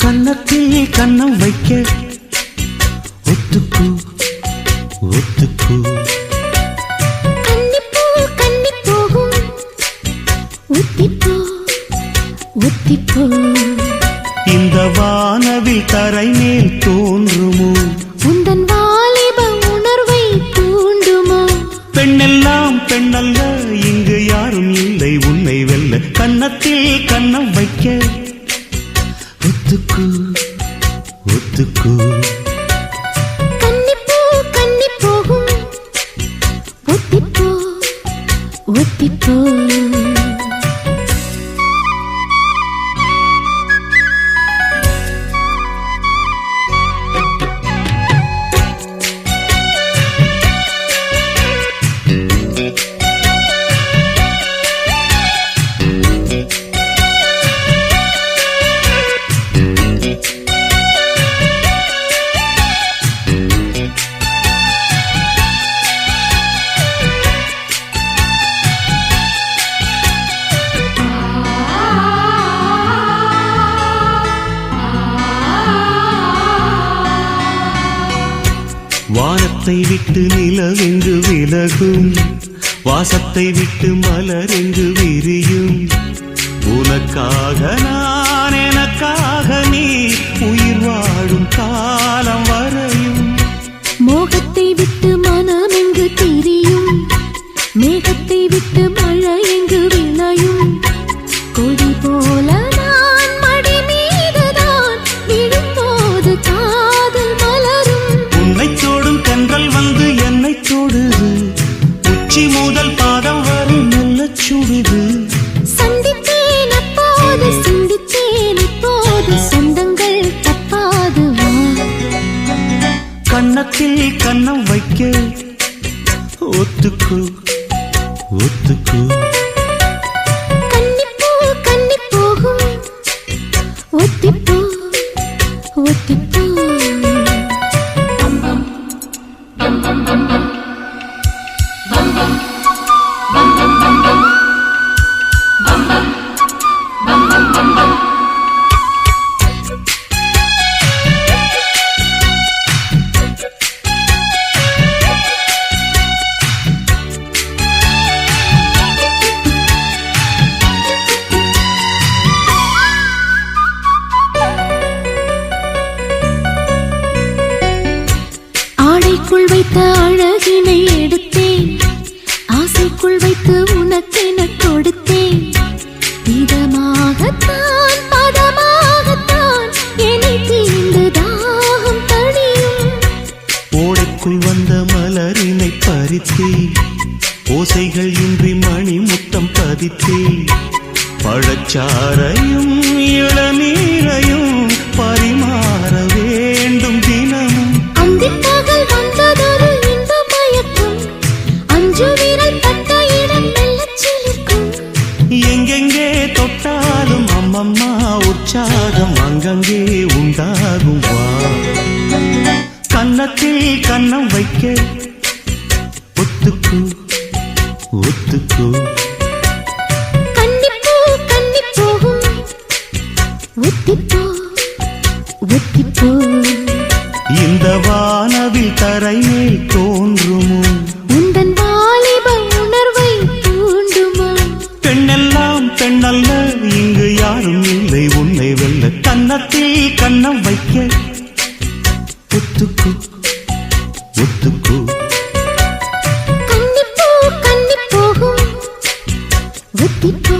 கன்னத்தில் கண்ணம் வைக்க ஒத்துக்கு ஒத்துக்கு கன்னிப்பூ கன்னி போகும் ஒத்திப்போ ஒத்திப்போ இந்த வானவில் தரை மேல் தோன்றுமோ உந்தன் வாலிப உணர்வை தூண்டுமோ பெண்ணெல்லாம் பெண்ணல்ல இங்கு யாரும் இல்லை உன்னை வெல்ல கன்னத்தில் கண்ணம் வைக்க ஒத்துக்கு ஒத்துக்கு கன்னிப்பூ கன்னி போகும் ஒத்திப்போ ஒத்திப்போ வானத்தை விட்டு நிலவெங்கு விலகும் வாசத்தை விட்டு மலரெங்கு விரியும் உனக்காக நான் எனக்காக நீ உயிர் வாழும் காலம் வரையும் மோகத்தை விட்டு மனம் எங்கு திரியும் மேகத்தை விட்டு மழை எங்கு விளையும் கொடி போல நான் மடி மீதுதான் விழும்போது காதல் மலரும் உன்னை தோடும் தென்றல் வந்து என்னை தொடுது உச்சி முதல் பாதம் வரை நல்ல சுடுது சந்தித்தேன் அப்போது சிந்தித்தேன் இப்போது சொந்தங்கள் தப்பாது கன்னத்தில் கன்னம் வைக்க ஒத்துக்கு ஒத்துக்கு கன்னிப்பூ கன்னி போகும் ஒத்திப்போ ஒத்திப்போ ஆடைக்குள் வைத்த அழகினை எடுத்தேன் ஆசைக்குள் வைத்து உனக்கென கொடுத்தேன் இதமாகத்தான் பதமாகத்தான் என்னை தீண்டு தாகம் தணியும் ஓடைக்குள் வந்த மலரினை பறித்தே ஓசைகள் இன்றி மணி முத்தம் பதித்தே பழச்சாரையும் இளநீரையும் பரிமாற வேண்டும் தினமும் அந்திப்பகல் வந்ததொரு இன்ப மயக்கம் அஞ்சு விரல் பட்ட இடம் மெல்லச் சிலிர்க்கும் எங்கெங்கே தொட்டாலும் அம்மம்மா உற்சாகம் அங்கங்கே உண்டாகும் வா கன்னத்தில் கன்னம் வைக்க ஒத்துக்கு ஒத்துக்கு கன்னிப்பூ கன்னி போகும் ஒத்திப்போ ஒத்திப்போ இந்த வானவில் தரை மேல் தோன்றுமோ உந்தன் வாலிப உணர்வை தூண்டுமோ பெண்ணெல்லாம் பெண்ணல்ல இங்கு யாரும் இல்லை உன்னை வெல்ல கன்னத்தில் கன்னம் வைக்க ஒத்துக்கு ஒத்துக்கு கன்னிப்பூ கன்னி போகும் ஒத்திப்போ